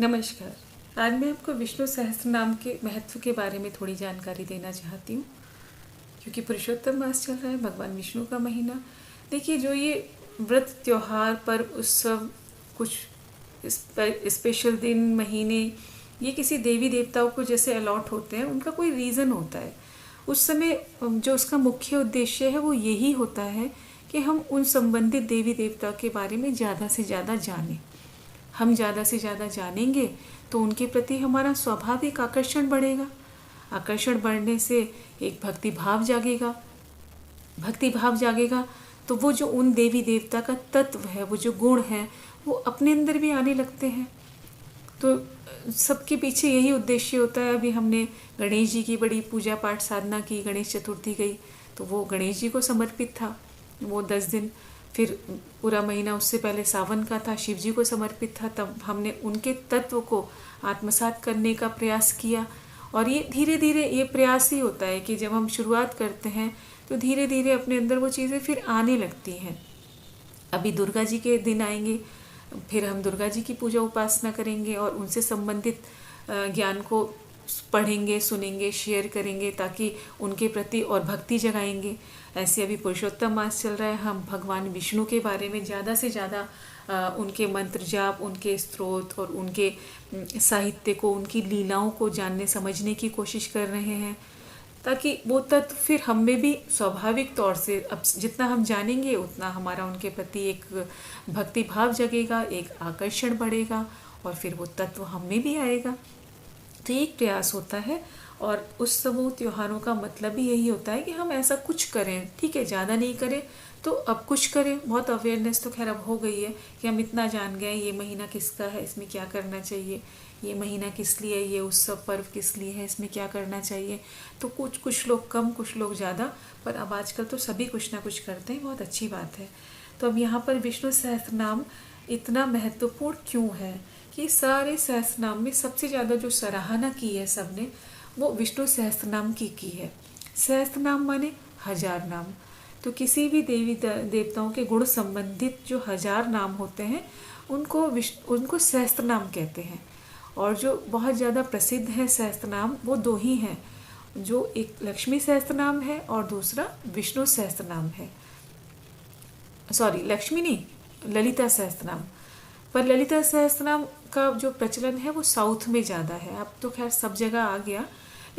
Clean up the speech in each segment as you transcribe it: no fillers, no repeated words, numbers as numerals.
नमस्कार। आज मैं आपको विष्णु सहस्त्रनाम के महत्व के बारे में थोड़ी जानकारी देना चाहती हूँ, क्योंकि पुरुषोत्तम मास चल रहा है, भगवान विष्णु का महीना। देखिए, जो ये व्रत त्योहार पर उत्सव, कुछ स्पेशल दिन, महीने, ये किसी देवी देवताओं को जैसे अलॉट होते हैं, उनका कोई रीज़न होता है। उस समय जो उसका मुख्य उद्देश्य है वो यही होता है कि हम उन संबंधित देवी देवताओं के बारे में ज़्यादा से ज़्यादा जानें। हम ज़्यादा से ज़्यादा जानेंगे तो उनके प्रति हमारा स्वाभाविक आकर्षण बढ़ेगा। आकर्षण बढ़ने से एक भक्ति भाव जागेगा। भक्ति भाव जागेगा तो वो जो उन देवी देवता का तत्व है, वो जो गुण है, वो अपने अंदर भी आने लगते हैं। तो सबके पीछे यही उद्देश्य होता है। अभी हमने गणेश जी की बड़ी पूजा पाठ साधना की, गणेश चतुर्थी गई तो वो गणेश जी को समर्पित था, वो 10 दिन। फिर पूरा महीना उससे पहले सावन का था, शिव जी को समर्पित था। तब हमने उनके तत्व को आत्मसात करने का प्रयास किया। और ये धीरे धीरे ये प्रयास ही होता है कि जब हम शुरुआत करते हैं तो धीरे धीरे अपने अंदर वो चीज़ें फिर आने लगती हैं। अभी दुर्गा जी के दिन आएंगे, फिर हम दुर्गा जी की पूजा उपासना करेंगे और उनसे संबंधित ज्ञान को पढ़ेंगे, सुनेंगे, शेयर करेंगे, ताकि उनके प्रति और भक्ति जगाएंगे। ऐसे अभी पुरुषोत्तम मास चल रहा है, हम भगवान विष्णु के बारे में ज़्यादा से ज़्यादा उनके मंत्र जाप, उनके स्त्रोत और उनके साहित्य को, उनकी लीलाओं को जानने समझने की कोशिश कर रहे हैं, ताकि वो तत्व फिर हम में भी स्वाभाविक तौर से, अब जितना हम जानेंगे उतना हमारा उनके प्रति एक भक्ति भाव जगेगा, एक आकर्षण बढ़ेगा और फिर वो तत्व हम में भी आएगा। तो एक प्रयास होता है और उत्सवों त्योहारों का मतलब भी यही होता है कि हम ऐसा कुछ करें। ठीक है, ज़्यादा नहीं करें तो अब कुछ करें। बहुत अवेयरनेस तो खैर अब हो गई है कि हम इतना जान गए ये महीना किसका है, इसमें क्या करना चाहिए, ये महीना किस लिए, ये उत्सव पर्व किस लिए है, इसमें क्या करना चाहिए। तो कुछ लोग कम, कुछ लोग ज़्यादा, पर अब आजकल तो सभी कुछ ना कुछ करते हैं, बहुत अच्छी बात है। तो अब यहाँ पर विष्णु सहस्त्रनाम इतना महत्वपूर्ण क्यों है कि सारे सहस्त्रनाम में सबसे ज़्यादा जो सराहना की है सबने, वो विष्णु सहस्त्रनाम की है। सहस्त्रनाम माने 1000 नाम। तो किसी भी देवी देवताओं के गुण संबंधित जो 1000 नाम होते हैं उनको सहस्त्रनाम कहते हैं। और जो बहुत ज़्यादा प्रसिद्ध है सहस्त्रनाम, वो 2 ही हैं, जो एक लक्ष्मी सहस्त्रनाम है और दूसरा विष्णु सहस्त्रनाम है। सॉरी, लक्ष्मी नहीं, ललिता सहस्त्रनाम। पर ललिता सहस्त्रनाम का जो प्रचलन है वो साउथ में ज़्यादा है, अब तो खैर सब जगह आ गया,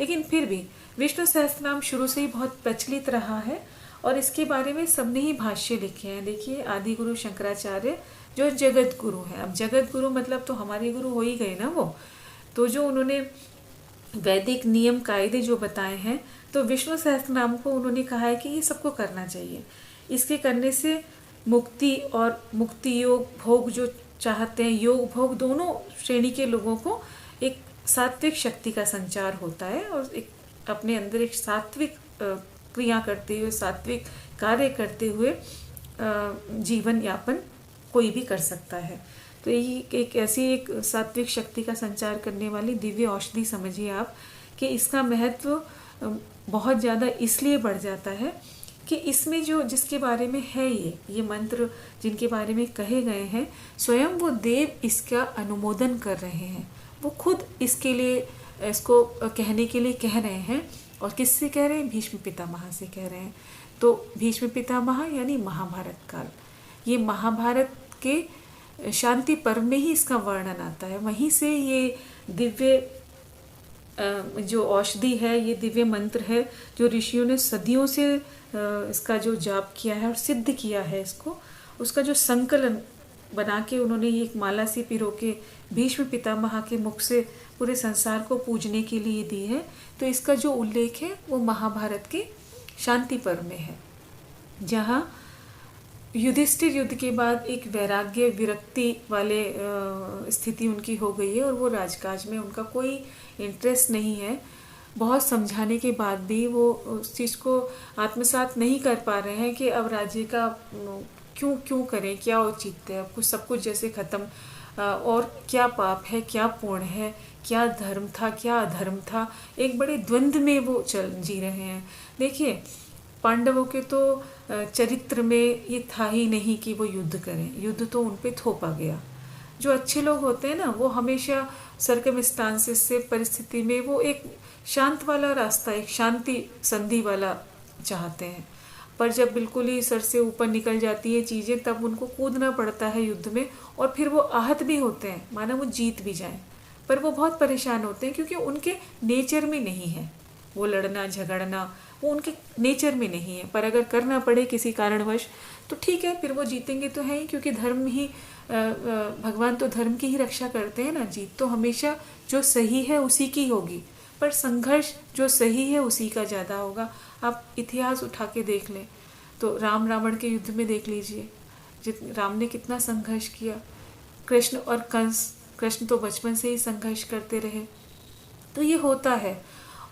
लेकिन फिर भी विष्णु सहस्त्रनाम शुरू से ही बहुत प्रचलित रहा है और इसके बारे में सबने ही भाष्य लिखे हैं। देखिए, आदि गुरु शंकराचार्य जो जगत गुरु हैं, अब जगत गुरु मतलब तो हमारे गुरु हो ही गए ना वो, तो जो उन्होंने वैदिक नियम कायदे जो बताए हैं, तो विष्णु सहस्त्रनाम को उन्होंने कहा है कि ये सबको करना चाहिए। इसके करने से मुक्ति और मुक्ति योग भोग जो चाहते हैं, योग भोग, दोनों श्रेणी के लोगों को एक सात्विक शक्ति का संचार होता है और एक अपने अंदर एक सात्विक क्रिया करते हुए, सात्विक कार्य करते हुए जीवन यापन कोई भी कर सकता है। तो ये एक ऐसी एक सात्विक शक्ति का संचार करने वाली दिव्य औषधि समझिए आप, कि इसका महत्व बहुत ज़्यादा इसलिए बढ़ जाता है कि इसमें जो जिसके बारे में है ये मंत्र जिनके बारे में कहे गए हैं, स्वयं वो देव इसका अनुमोदन कर रहे हैं। वो खुद इसके लिए, इसको कहने के लिए कह रहे हैं। और किससे कह रहे हैं? भीष्म पितामह से कह रहे हैं। तो भीष्म पितामह यानी महाभारत काल, ये महाभारत के शांति पर्व में ही इसका वर्णन आता है। वहीं से ये दिव्य जो औषधि है, ये दिव्य मंत्र है जो ऋषियों ने सदियों से इसका जो जाप किया है और सिद्ध किया है इसको, उसका जो संकलन बना के उन्होंने ये एक माला सी पिरो के भीष्म पितामह के मुख से पूरे संसार को पूजने के लिए दी है। तो इसका जो उल्लेख है वो महाभारत के शांति पर्व में है, जहाँ युधिष्ठिर युद्ध के बाद एक वैराग्य विरक्ति वाले स्थिति उनकी हो गई है और वो राजकाज में उनका कोई इंटरेस्ट नहीं है। बहुत समझाने के बाद भी वो उस चीज़ को आत्मसात नहीं कर पा रहे हैं कि अब राज्य का क्यों करें, क्या औचित्य है, अब कुछ सब कुछ जैसे ख़त्म, और क्या पाप है, क्या पुण्य है, क्या धर्म था, क्या अधर्म था, एक बड़े द्वंद्व में वो जी रहे हैं। देखिए, पांडवों के तो चरित्र में ये था ही नहीं कि वो युद्ध करें, युद्ध तो उन पे थोपा गया। जो अच्छे लोग होते हैं ना, वो हमेशा सर्कमस्टांसेस से, परिस्थिति में, वो एक शांत वाला रास्ता, एक शांति संधि वाला चाहते हैं। पर जब बिल्कुल ही सर से ऊपर निकल जाती है चीज़ें, तब उनको कूदना पड़ता है युद्ध में, और फिर वो आहत भी होते हैं, माना वो जीत भी जाएं, पर वो बहुत परेशान होते हैं, क्योंकि उनके नेचर में नहीं है वो लड़ना झगड़ना, वो उनके नेचर में नहीं है। पर अगर करना पड़े किसी कारणवश तो ठीक है, फिर वो जीतेंगे तो है ही, क्योंकि धर्म ही भगवान तो धर्म की ही रक्षा करते हैं ना। जीत तो हमेशा जो सही है उसी की होगी, पर संघर्ष जो सही है उसी का ज़्यादा होगा। आप इतिहास उठा के देख लें तो राम रावण के युद्ध में देख लीजिए, राम ने कितना संघर्ष किया। कृष्ण और कंस, कृष्ण तो बचपन से ही संघर्ष करते रहे। तो ये होता है,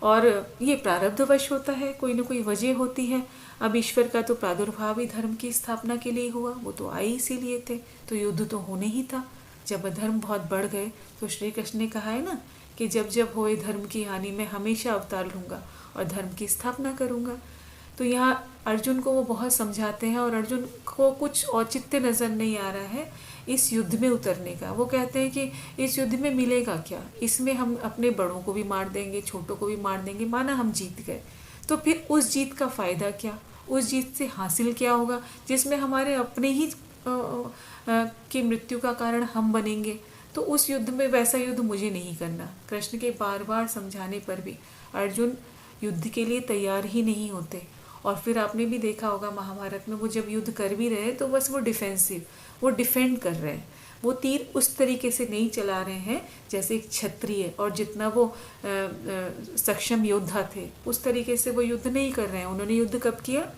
और ये प्रारब्धवश होता है, कोई ना कोई वजह होती है। अब ईश्वर का तो प्रादुर्भाव ही धर्म की स्थापना के लिए हुआ, वो तो आए इसीलिए थे, तो युद्ध तो होने ही था। जब अधर्म बहुत बढ़ गए तो श्री कृष्ण ने कहा है ना कि जब जब होए धर्म की हानि, मैं हमेशा अवतार लूँगा और धर्म की स्थापना करूँगा। तो यहाँ अर्जुन को वो बहुत समझाते हैं, और अर्जुन को कुछ औचित्य नज़र नहीं आ रहा है इस युद्ध में उतरने का। वो कहते हैं कि इस युद्ध में मिलेगा क्या, इसमें हम अपने बड़ों को भी मार देंगे, छोटों को भी मार देंगे, माना हम जीत गए, तो फिर उस जीत का फ़ायदा क्या, उस जीत से हासिल क्या होगा, जिसमें हमारे अपने ही की मृत्यु का कारण हम बनेंगे। तो उस युद्ध में, वैसा युद्ध मुझे नहीं करना। कृष्ण के बार बार समझाने पर भी अर्जुन युद्ध के लिए तैयार ही नहीं होते। और फिर आपने भी देखा होगा महाभारत में, वो जब युद्ध कर भी रहे हैं तो बस वो डिफेंसिव, वो डिफेंड कर रहे हैं, वो तीर उस तरीके से नहीं चला रहे हैं जैसे एक क्षत्रिय और जितना वो सक्षम योद्धा थे उस तरीके से वो युद्ध नहीं कर रहे हैं। उन्होंने युद्ध कब किया?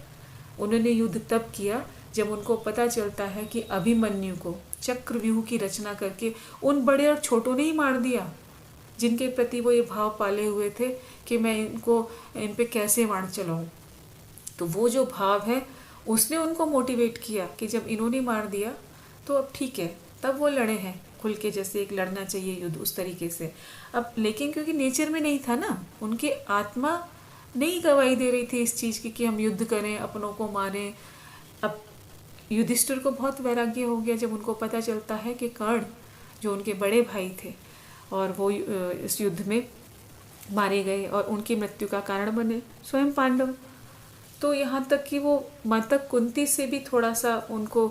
उन्होंने युद्ध तब किया जब उनको पता चलता है कि अभिमन्यु को चक्रव्यूह की रचना करके उन बड़े और छोटों ने ही मार दिया, जिनके प्रति वो ये भाव पाले हुए थे कि मैं इन पे कैसे वाण चलाऊं। तो वो जो भाव है उसने उनको मोटिवेट किया कि जब इन्होंने मार दिया तो अब ठीक है, तब वो लड़े हैं खुल के, जैसे एक लड़ना चाहिए युद्ध उस तरीके से। अब लेकिन क्योंकि नेचर में नहीं था ना, उनकी आत्मा नहीं गवाही दे रही थी इस चीज़ की कि हम युद्ध करें, अपनों को मारें। अब युधिष्ठिर को बहुत वैराग्य हो गया जब उनको पता चलता है कि कर्ण जो उनके बड़े भाई थे और वो इस युद्ध में मारे गए और उनकी मृत्यु का कारण बने स्वयं पांडव। तो यहाँ तक कि वो माता कुंती से भी थोड़ा सा उनको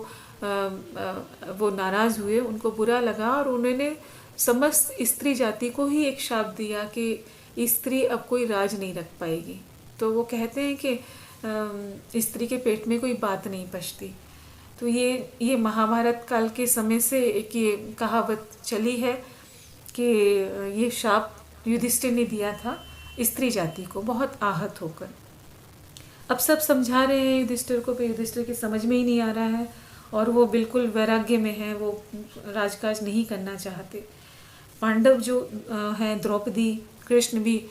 वो नाराज़ हुए, उनको बुरा लगा, और उन्होंने समस्त स्त्री जाति को ही एक शाप दिया कि स्त्री अब कोई राज नहीं रख पाएगी। तो वो कहते हैं कि स्त्री के पेट में कोई बात नहीं पचती। तो ये महाभारत काल के समय से एक ये कहावत चली है कि ये शाप युधिष्ठिर ने दिया था स्त्री जाति को, बहुत आहत होकर। अब सब समझा रहे हैं युधिष्ठिर को, पर युधिष्ठिर की समझ में ही नहीं आ रहा है और वो बिल्कुल वैराग्य में है, वो राजकाज नहीं करना चाहते। पांडव जो हैं, द्रौपदी, कृष्ण भी,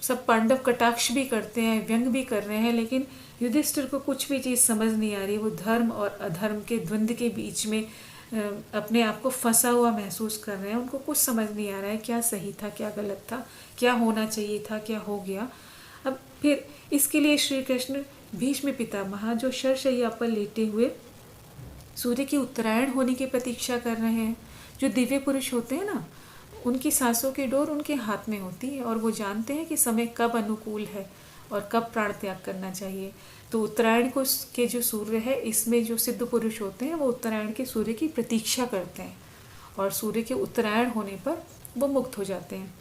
सब पांडव कटाक्ष भी करते हैं, व्यंग भी कर रहे हैं, लेकिन युधिष्ठिर को कुछ भी चीज़ समझ नहीं आ रही। वो धर्म और अधर्म के द्वंद्व के बीच में अपने आप को फंसा हुआ महसूस कर रहे हैं। उनको कुछ समझ नहीं आ रहा है क्या सही था, क्या गलत था, क्या होना चाहिए था, क्या हो गया। अब फिर इसके लिए श्री कृष्ण भीष्म पितामह जो शरशय्या पर लेटे हुए सूर्य की उत्तरायण होने की प्रतीक्षा कर रहे हैं। जो दिव्य पुरुष होते हैं ना, उनकी सांसों की डोर उनके हाथ में होती है और वो जानते हैं कि समय कब अनुकूल है और कब प्राण त्याग करना चाहिए। तो उत्तरायण को के जो सूर्य है, इसमें जो सिद्ध पुरुष होते हैं वो उत्तरायण के सूर्य की प्रतीक्षा करते हैं और सूर्य के उत्तरायण होने पर वो मुक्त हो जाते हैं।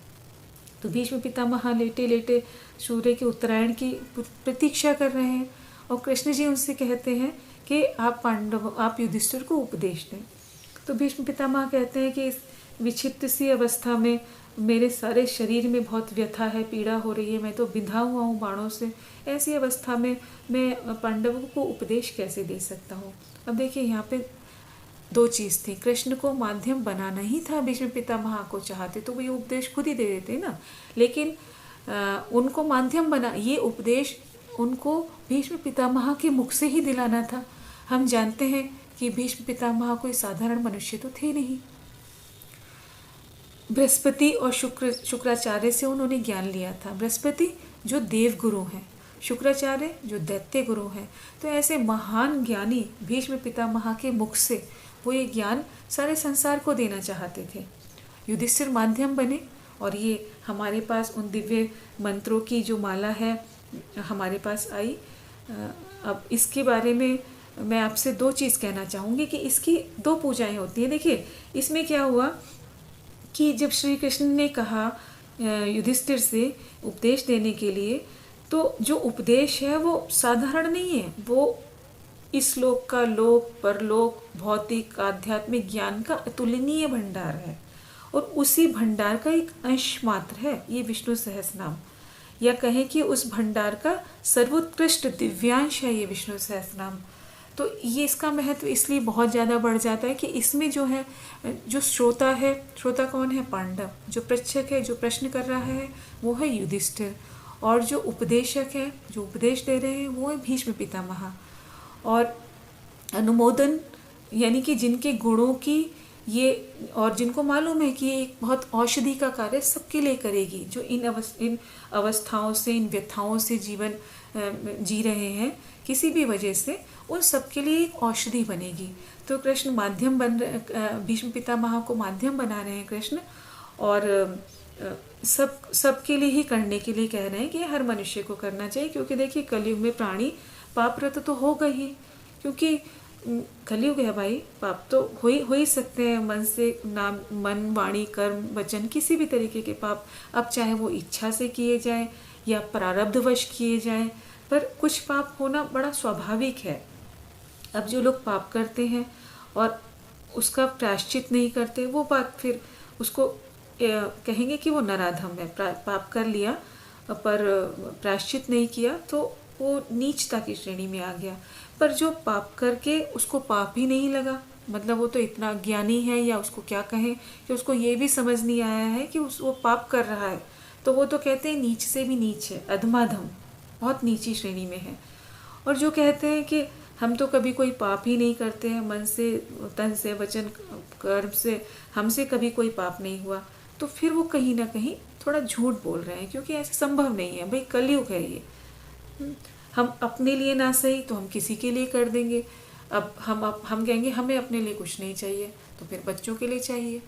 तो भीष्म पितामह लेटे लेटे सूर्य के उत्तरायण की प्रतीक्षा कर रहे हैं और कृष्ण जी उनसे कहते हैं कि आप युधिष्ठिर को उपदेश दें। तो भीष्म पितामह कहते हैं कि इस विक्षिप्त सी अवस्था में मेरे सारे शरीर में बहुत व्यथा है, पीड़ा हो रही है, मैं तो बिंधा हुआ हूँ बाणों से। ऐसी अवस्था में मैं पांडवों को उपदेश कैसे दे सकता हूँ। अब देखिए यहाँ पे दो चीज़ थी, कृष्ण को माध्यम बनाना ही था, भीष्म पितामह को चाहते तो वो ये उपदेश खुद ही दे देते ना, लेकिन उनको माध्यम बना, ये उपदेश उनको भीष्म पितामह के मुख से ही दिलाना था। हम जानते हैं कि भीष्म पितामह कोई साधारण मनुष्य तो थे नहीं। बृहस्पति और शुक्राचार्य से उन्होंने ज्ञान लिया था। बृहस्पति जो देव गुरु हैं, शुक्राचार्य जो दैत्य गुरु हैं। तो ऐसे महान ज्ञानी भीष्म पितामह के मुख से वो ये ज्ञान सारे संसार को देना चाहते थे। युधिष्ठिर माध्यम बने और ये हमारे पास उन दिव्य मंत्रों की जो माला है हमारे पास आई। अब इसके बारे में मैं आपसे दो चीज़ कहना चाहूँगी कि इसकी दो पूजाएं होती हैं। देखिए इसमें क्या हुआ कि जब श्री कृष्ण ने कहा युधिष्ठिर से उपदेश देने के लिए, तो जो उपदेश है वो साधारण नहीं है, वो इस लोक का लोक, परलोक, भौतिक, आध्यात्मिक ज्ञान का अतुलनीय भंडार है और उसी भंडार का एक अंश मात्र है ये विष्णु सहस्रनाम, या कहें कि उस भंडार का सर्वोत्कृष्ट दिव्यांश है ये विष्णु सहस्रनाम। तो ये इसका महत्व इसलिए बहुत ज़्यादा बढ़ जाता है कि इसमें जो है, जो श्रोता है, श्रोता कौन है? पांडव। जो पृच्छक है, जो प्रश्न कर रहा है, वो है युधिष्ठिर। और जो उपदेशक है, जो उपदेश दे रहे हैं, वो है भीष्म पितामह। और अनुमोदन यानी कि जिनके गुणों की ये, और जिनको मालूम है कि ये एक बहुत औषधि का कार्य सबके लिए करेगी, जो इन अवस्थाओं से, इन व्यथाओं से जीवन जी रहे हैं किसी भी वजह से, उन सबके लिए एक औषधि बनेगी। तो कृष्ण माध्यम बन रहे, भीष्म पितामह को माध्यम बना रहे हैं कृष्ण, और सबके लिए ही करने के लिए कह रहे हैं कि हर मनुष्य को करना चाहिए। क्योंकि देखिए कलयुग में प्राणी पापरत तो होगा ही, क्योंकि कलयुग है भाई। पाप तो हो ही सकते हैं, मन से, नाम, मन, वाणी, कर्म, वचन, किसी भी तरीके के पाप। अब चाहे वो इच्छा से किए जाए या प्रारब्धवश किए जाए, पर कुछ पाप होना बड़ा स्वाभाविक है। अब जो लोग पाप करते हैं और उसका प्रायश्चित नहीं करते, वो बात फिर उसको कहेंगे कि वो नराधम है। पाप कर लिया पर प्रायश्चित नहीं किया तो वो नीचता की श्रेणी में आ गया। पर जो पाप करके उसको पाप ही नहीं लगा, मतलब वो तो इतना ज्ञानी है, या उसको क्या कहें कि उसको ये भी समझ नहीं आया है कि वो पाप कर रहा है, तो वो तो कहते हैं नीच से भी नीच है, अधमाधम, बहुत नीची श्रेणी में है। और जो कहते हैं कि हम तो कभी कोई पाप ही नहीं करते हैं, मन से, तन से, वचन, कर्म से हमसे कभी कोई पाप नहीं हुआ, तो फिर वो कहीं ना कहीं थोड़ा झूठ बोल रहे हैं, क्योंकि ऐसा संभव नहीं है भाई, कलयुग है ये। हम अपने लिए ना सही तो हम किसी के लिए कर देंगे। अब हम कहेंगे हमें अपने लिए कुछ नहीं चाहिए, तो फिर बच्चों के लिए चाहिए।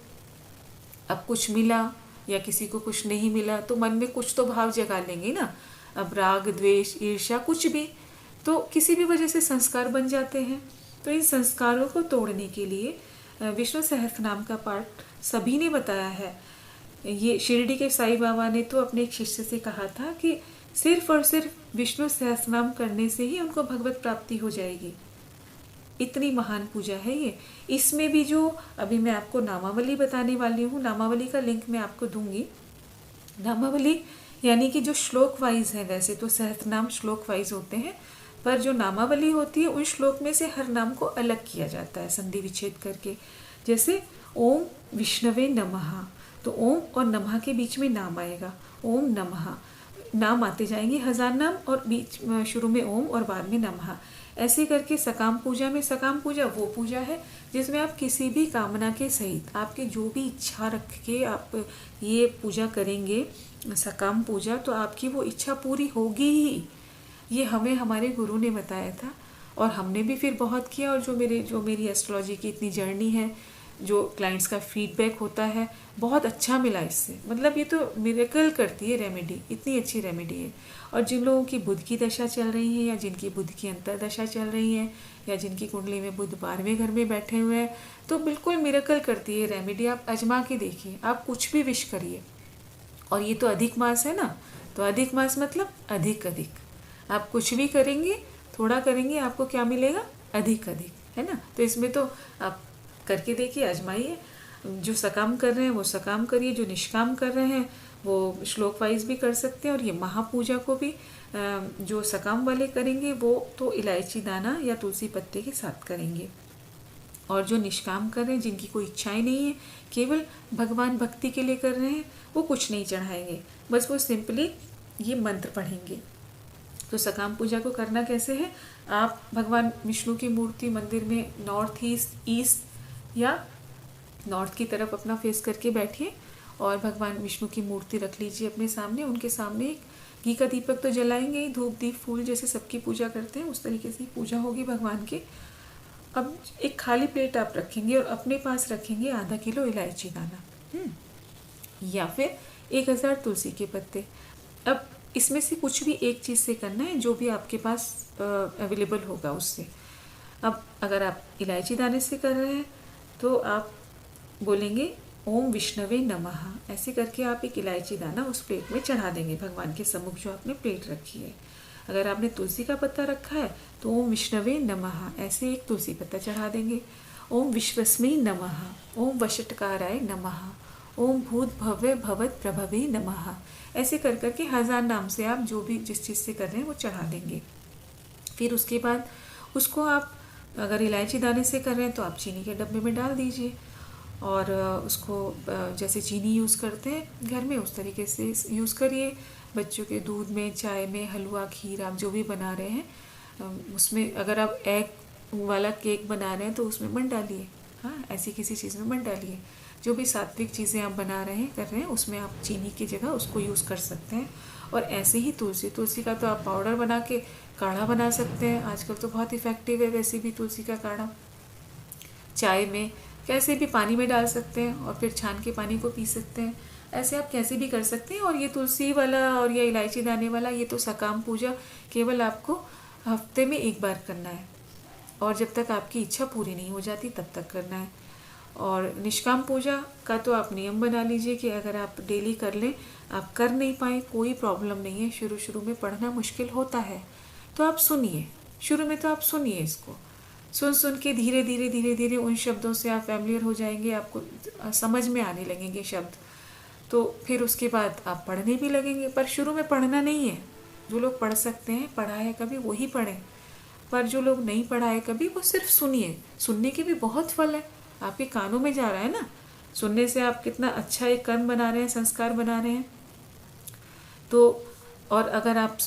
अब कुछ मिला या किसी को कुछ नहीं मिला तो मन में कुछ तो भाव जगा लेंगे ना। अब राग, द्वेष, ईर्ष्या, कुछ भी, तो किसी भी वजह से संस्कार बन जाते हैं। तो इन संस्कारों को तोड़ने के लिए विष्णु सहस्त्रनाम का पाठ सभी ने बताया है। ये शिरडी के साईं बाबा ने तो अपने एक शिष्य से कहा था कि सिर्फ और सिर्फ विष्णु सहस्त्रनाम करने से ही उनको भगवत प्राप्ति हो जाएगी। इतनी महान पूजा है ये। इसमें भी जो अभी मैं आपको नामावली बताने वाली हूँ, नामावली का लिंक मैं आपको दूंगी। नामावली यानी कि जो श्लोक वाइज है, वैसे तो सहस्त्रनाम श्लोक वाइज होते हैं, पर जो नामावली होती है उन श्लोक में से हर नाम को अलग किया जाता है संधि विच्छेद करके। जैसे ओम विष्णवे नमः, तो ओम और नमः के बीच में नाम आएगा, ओम नमः। नाम आते जाएंगे 1000 नाम, और बीच शुरू में ओम और बाद में नमः। ऐसे करके सकाम पूजा में, सकाम पूजा वो पूजा है जिसमें आप किसी भी कामना के सहित, आपके जो भी इच्छा रख के आप ये पूजा करेंगे, सकाम पूजा, तो आपकी वो इच्छा पूरी होगी ही। ये हमें हमारे गुरु ने बताया था और हमने भी फिर बहुत किया। और जो मेरी एस्ट्रोलॉजी की इतनी जर्नी है, जो क्लाइंट्स का फीडबैक होता है, बहुत अच्छा मिला इससे। मतलब ये तो मिरेकल करती है रेमेडी, इतनी अच्छी रेमेडी है। और जिन लोगों की बुध की दशा चल रही है, या जिनकी बुध की अंतर दशा चल रही है, या जिनकी कुंडली में बुध 12वें घर में बैठे हुए हैं, तो बिल्कुल मिरेकल करती है रेमेडी। आप आजमा के देखिए, आप कुछ भी विश करिए। और ये तो अधिक मास है ना, तो अधिक मास मतलब अधिक अधिक। आप कुछ भी करेंगे, थोड़ा करेंगे, आपको क्या मिलेगा? अधिक अधिक, है ना। तो इसमें तो आप करके देखिए, आजमाइए। जो सकाम कर रहे हैं वो सकाम करिए, जो निष्काम कर रहे हैं वो श्लोक वाइज भी कर सकते हैं। और ये महापूजा को भी जो सकाम वाले करेंगे वो तो इलायची दाना या तुलसी पत्ते के साथ करेंगे। और जो निष्काम कर रहे हैं, जिनकी कोई इच्छाएं नहीं है, केवल भगवान भक्ति के लिए कर रहे हैं, वो कुछ नहीं चढ़ाएंगे, बस वो सिंपली ये मंत्र पढ़ेंगे। तो सकाम पूजा को करना कैसे है? आप भगवान विष्णु की मूर्ति मंदिर में नॉर्थ ईस्ट या नॉर्थ की तरफ अपना फेस करके बैठिए और भगवान विष्णु की मूर्ति रख लीजिए अपने सामने। उनके सामने एक घी का दीपक तो जलाएंगे ही, धूप दीप फूल जैसे सबकी पूजा करते हैं उस तरीके से पूजा होगी भगवान की। अब एक खाली प्लेट आप रखेंगे और अपने पास रखेंगे आधा किलो इलायची दाना, या फिर 1000 तुलसी के पत्ते। अब इसमें से कुछ भी एक चीज़ से करना है, जो भी आपके पास अवेलेबल होगा उससे। अब अगर आप इलायची दाने से कर रहे हैं तो आप बोलेंगे ओम विष्णवे नमः, ऐसे करके आप एक इलायची दाना उस प्लेट में चढ़ा देंगे भगवान के सम्मुख जो आपने प्लेट रखी है। अगर आपने तुलसी का पत्ता रखा है तो ओम विष्णवे नमः ऐसे एक तुलसी पत्ता चढ़ा देंगे। ओम विश्वस्मै नमः, ओम वषटकाराय नमः, ओम भूत भव्य भवत प्रभवे नमः, ऐसे कर करके 1000 नाम से आप जो भी जिस चीज़ से कर रहे हैं वो चढ़ा देंगे। फिर उसके बाद उसको आप अगर इलायची दाने से कर रहे हैं तो आप चीनी के डब्बे में डाल दीजिए, और उसको जैसे चीनी यूज़ करते हैं घर में उस तरीके से यूज़ करिए। बच्चों के दूध में, चाय में, हलवा, खीर आप जो भी बना रहे हैं उसमें, अगर आप एग वाला केक बना रहे हैं तो उसमें मत डालिए, हाँ ऐसी किसी चीज़ में मत डालिए। जो भी सात्विक चीज़ें आप बना रहे हैं कर रहे हैं उसमें आप चीनी की जगह उसको यूज़ कर सकते हैं। और ऐसे ही तुलसी का तो आप पाउडर बना के काढ़ा बना सकते हैं, आजकल तो बहुत इफ़ेक्टिव है वैसे भी तुलसी का काढ़ा। चाय में कैसे भी पानी में डाल सकते हैं और फिर छान के पानी को पी सकते हैं, ऐसे आप कैसे भी कर सकते हैं। और ये तुलसी वाला और ये इलायची दाने वाला ये तो सकाम पूजा केवल आपको हफ्ते में 1 बार करना है, और जब तक आपकी इच्छा पूरी नहीं हो जाती तब तक करना है। और निष्काम पूजा का तो आप नियम बना लीजिए कि अगर आप डेली कर लें, आप कर नहीं पाए कोई प्रॉब्लम नहीं है। शुरू में पढ़ना मुश्किल होता है तो आप सुनिए, शुरू में तो आप सुनिए, इसको सुन के धीरे धीरे उन शब्दों से आप फैमिलियर हो जाएंगे, आपको समझ में आने लगेंगे शब्द, तो फिर उसके बाद आप पढ़ने भी लगेंगे। पर शुरू में पढ़ना नहीं है, जो लोग पढ़ सकते हैं, पढ़ा है कभी, वही पढ़ें। पर जो लोग नहीं पढ़ा है कभी, वो सिर्फ सुनिए। सुनने के भी बहुत फल है, आपके कानों में जा रहा है ना, सुनने से आप कितना अच्छा एक कर्म बना रहे हैं, संस्कार बना रहे हैं। तो और अगर आप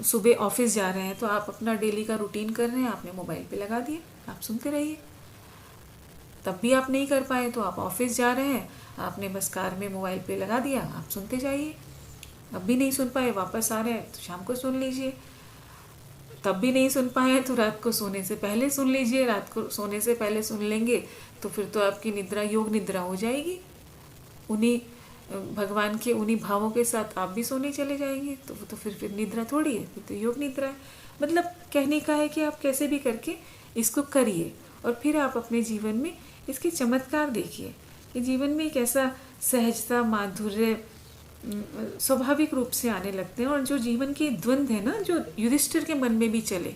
सुबह ऑफिस जा रहे हैं तो आप अपना डेली का रूटीन कर रहे हैं, आपने मोबाइल पे लगा दिए, आप सुनते रहिए। तब भी आप नहीं कर पाए तो आप ऑफिस जा रहे हैं, आपने बस कार में मोबाइल पे लगा दिया, आप सुनते जाइए। अब भी नहीं सुन पाए, वापस आ रहे हैं तो शाम को सुन लीजिए। तब भी नहीं सुन पाए तो रात को सोने से पहले सुन लीजिए। रात को सोने से पहले सुन लेंगे तो फिर तो आपकी निद्रा योग निद्रा हो जाएगी, उन्हीं भगवान के उन्हीं भावों के साथ आप भी सोने चले जाएंगे। तो वो तो फिर निद्रा थोड़ी है, फिर तो योग निद्रा है। मतलब कहने का है कि आप कैसे भी करके इसको करिए, और फिर आप अपने जीवन में इसके चमत्कार देखिए कि जीवन में एक ऐसा सहजता, माधुर्य स्वाभाविक रूप से आने लगते हैं। और जो जीवन के द्वंद्व है ना, जो युधिष्ठिर के मन में भी चले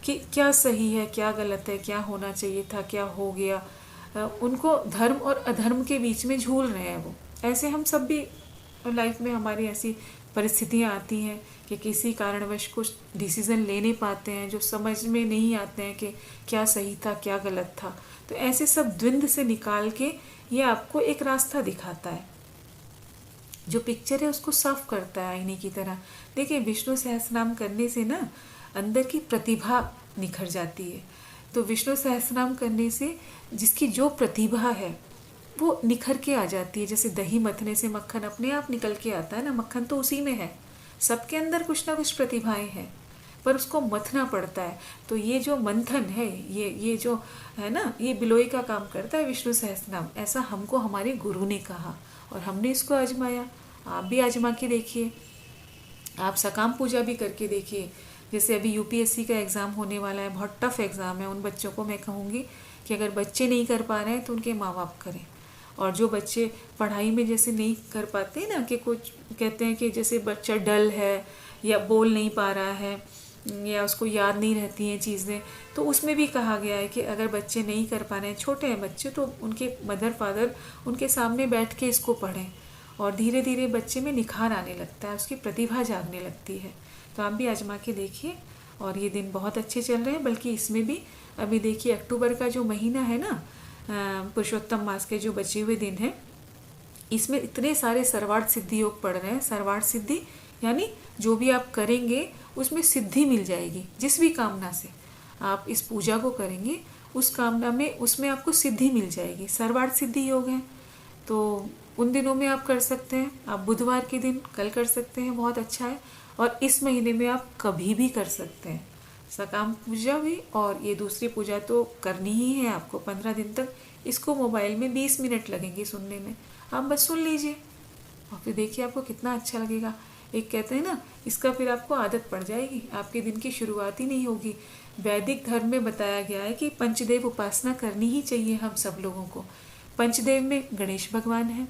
कि क्या सही है, क्या गलत है, क्या होना चाहिए था, क्या हो गया, उनको धर्म और अधर्म के बीच में झूल रहे हैं वो। ऐसे हम सब भी लाइफ में हमारी ऐसी परिस्थितियाँ आती हैं कि किसी कारणवश कुछ डिसीज़न ले नहीं पाते हैं, जो समझ में नहीं आते हैं कि क्या सही था, क्या गलत था। तो ऐसे सब द्वंद्व से निकाल के ये आपको एक रास्ता दिखाता है, जो पिक्चर है उसको साफ करता है आईने की तरह। देखिए, विष्णु सहस्रनाम करने से ना अंदर की प्रतिभा निखर जाती है। तो विष्णु सहस्रनाम करने से जिसकी जो प्रतिभा है वो निखर के आ जाती है। जैसे दही मथने से मक्खन अपने आप निकल के आता है ना, मक्खन तो उसी में है। सबके अंदर कुछ ना कुछ प्रतिभाएं हैं, पर उसको मथना पड़ता है। तो ये जो मंथन है, ये जो है ना, ये बिलोई का काम करता है विष्णु सहस्रनाम। ऐसा हमको हमारे गुरु ने कहा और हमने इसको आजमाया। आप भी आजमा के देखिए, आप सकाम पूजा भी करके देखिए। जैसे अभी यूपीएससी का एग्ज़ाम होने वाला है, बहुत टफ एग्ज़ाम है। उन बच्चों को मैं कहूँगी कि अगर बच्चे नहीं कर पा रहे हैं तो उनके माँ बाप करें। और जो बच्चे पढ़ाई में जैसे नहीं कर पाते ना, कि कुछ कहते हैं कि जैसे बच्चा डल है या बोल नहीं पा रहा है या उसको याद नहीं रहती हैं चीज़ें, तो उसमें भी कहा गया है कि अगर बच्चे नहीं कर पा रहे हैं, छोटे हैं बच्चे, तो उनके मदर फादर उनके सामने बैठ के इसको पढ़ें, और धीरे धीरे बच्चे में निखार आने लगता है, उसकी प्रतिभा जागने लगती है। तो आप भी आजमा के देखिए। और ये दिन बहुत अच्छे चल रहे हैं, बल्कि इसमें भी अभी देखिए अक्टूबर का जो महीना है ना, पुरुषोत्तम मास के जो बचे हुए दिन हैं, इसमें इतने सारे सर्वार्थ सिद्धि योग पड़ रहे हैं। सर्वार्थ सिद्धि यानी जो भी आप करेंगे उसमें सिद्धि मिल जाएगी। जिस भी कामना से आप इस पूजा को करेंगे उस कामना में, उसमें आपको सिद्धि मिल जाएगी। सर्वार्थ सिद्धि योग है, तो उन दिनों में आप कर सकते हैं। आप बुधवार के दिन कल कर सकते हैं, बहुत अच्छा है। और इस महीने में आप कभी भी कर सकते हैं। सकाम पूजा हुई और ये दूसरी पूजा तो करनी ही है आपको 15 दिन तक। इसको मोबाइल में 20 मिनट लगेंगे सुनने में, आप बस सुन लीजिए और फिर देखिए आपको कितना अच्छा लगेगा। एक कहते हैं ना, इसका फिर आपको आदत पड़ जाएगी, आपके दिन की शुरुआत ही नहीं होगी। वैदिक धर्म में बताया गया है कि पंचदेव उपासना करनी ही चाहिए हम सब लोगों को। पंचदेव में गणेश भगवान है।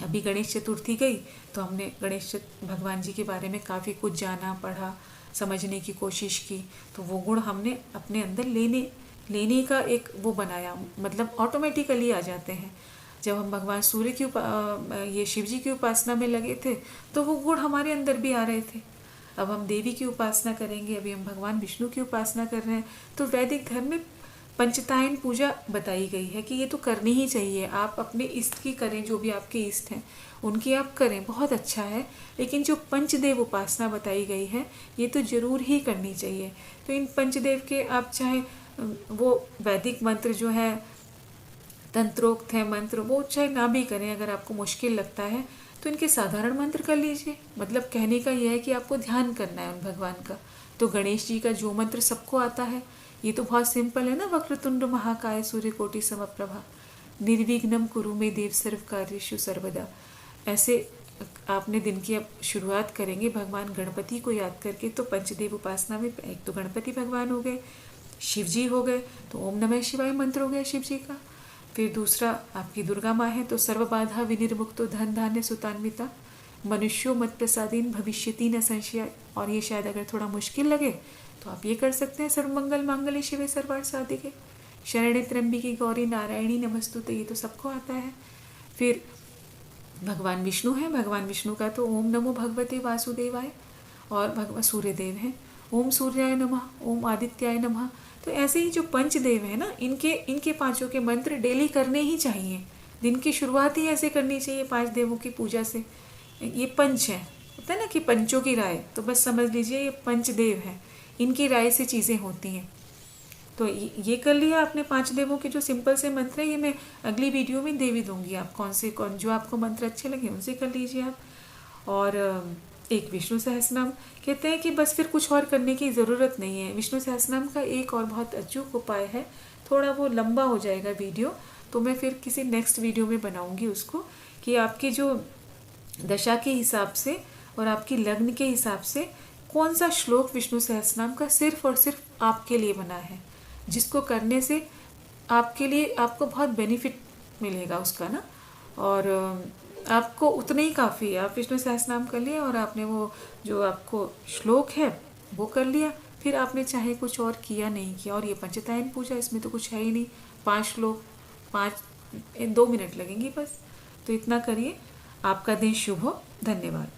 अभी गणेश चतुर्थी गई तो हमने गणेश भगवान जी के बारे में काफ़ी कुछ जाना, पढ़ा, समझने की कोशिश की। तो वो गुण हमने अपने अंदर लेने का एक वो बनाया, मतलब ऑटोमेटिकली आ जाते हैं। जब हम भगवान सूर्य की ये शिव जी की उपासना में लगे थे तो वो गुण हमारे अंदर भी आ रहे थे। अब हम देवी की उपासना करेंगे, अभी हम भगवान विष्णु की उपासना कर रहे हैं। तो वैदिक धर्म में पंचतायन पूजा बताई गई है कि ये तो करनी ही चाहिए। आप अपने इष्ट की करें, जो भी आपके इष्ट हैं उनकी आप करें, बहुत अच्छा है। लेकिन जो पंचदेव उपासना बताई गई है ये तो जरूर ही करनी चाहिए। तो इन पंचदेव के आप चाहे वो वैदिक मंत्र जो है, तंत्रोक्त है मंत्र, वो चाहे ना भी करें, अगर आपको मुश्किल लगता है तो इनके साधारण मंत्र कर लीजिए। मतलब कहने का यह है कि आपको ध्यान करना है उन भगवान का। तो गणेश जी का जो मंत्र सबको आता है, ये तो बहुत सिंपल है ना, वक्रतुंड महाकाय सूर्यकोटि समप्रभा निर्विघ्नं कुरु मे देव सर्व कार्येषु सर्वदा। ऐसे आपने दिन की अब शुरुआत करेंगे भगवान गणपति को याद करके। तो पंचदेव उपासना में एक तो गणपति भगवान हो गए, शिव जी हो गए, तो ओम नमः शिवाय मंत्र हो गया शिव जी का। फिर दूसरा आपकी दुर्गा माँ है, तो सर्व बाधा विनिर्मुक्तो धन धान्य सुतान्विता मनुष्यो मत प्रसादीन भविष्यति न संशय। और ये शायद अगर थोड़ा मुश्किल लगे तो आप ये कर सकते हैं, सर्वमंगल मांगल्ये शिवे सर्वार्थ साधिके शरण्ये त्र्यंबिके गौरी नारायणी नमस्तुते। ये तो सबको आता है। फिर भगवान विष्णु है, भगवान विष्णु का तो ओम नमो भगवते वासुदेवाय। और भगवान सूर्यदेव हैं, ओम सूर्याय नमः, ओम आदित्याय नमः। तो ऐसे ही जो पंचदेव है ना, इनके पांचों के मंत्र डेली करने ही चाहिए। दिन की शुरुआत ही ऐसे करनी चाहिए 5 देवों की पूजा से। ये पंच है, होता है ना कि पंचों की राय, तो बस समझ लीजिए ये पंचदेव है, इनकी राय से चीज़ें होती हैं। तो ये कर लिया आपने 5 देवों के जो सिंपल से मंत्र है। ये मैं अगली वीडियो में दे भी दूंगी, आप कौन जो आपको मंत्र अच्छे लगे उनसे कर लीजिए आप। और एक विष्णु सहस्रनाम कहते हैं कि बस फिर कुछ और करने की ज़रूरत नहीं है। विष्णु सहस्रनाम का एक और बहुत अचूक उपाय है, थोड़ा वो लंबा हो जाएगा वीडियो, तो मैं फिर किसी नेक्स्ट वीडियो में बनाऊंगी उसको, कि आपकी जो दशा के हिसाब से और आपकी लग्न के हिसाब से कौन सा श्लोक विष्णु सहस्रनाम का सिर्फ और सिर्फ आपके लिए बना है, जिसको करने से आपके लिए आपको बहुत बेनिफिट मिलेगा उसका ना। और आपको उतना ही काफ़ी है, आप विष्णु सहस्रनाम कर लिए और आपने वो जो आपको श्लोक है वो कर लिया, फिर आपने चाहे कुछ और किया नहीं किया। और ये पंचतायन पूजा, इसमें तो कुछ है ही नहीं, 5 श्लोक 2 मिनट लगेंगे बस। तो इतना करिए, आपका दिन शुभ हो। धन्यवाद।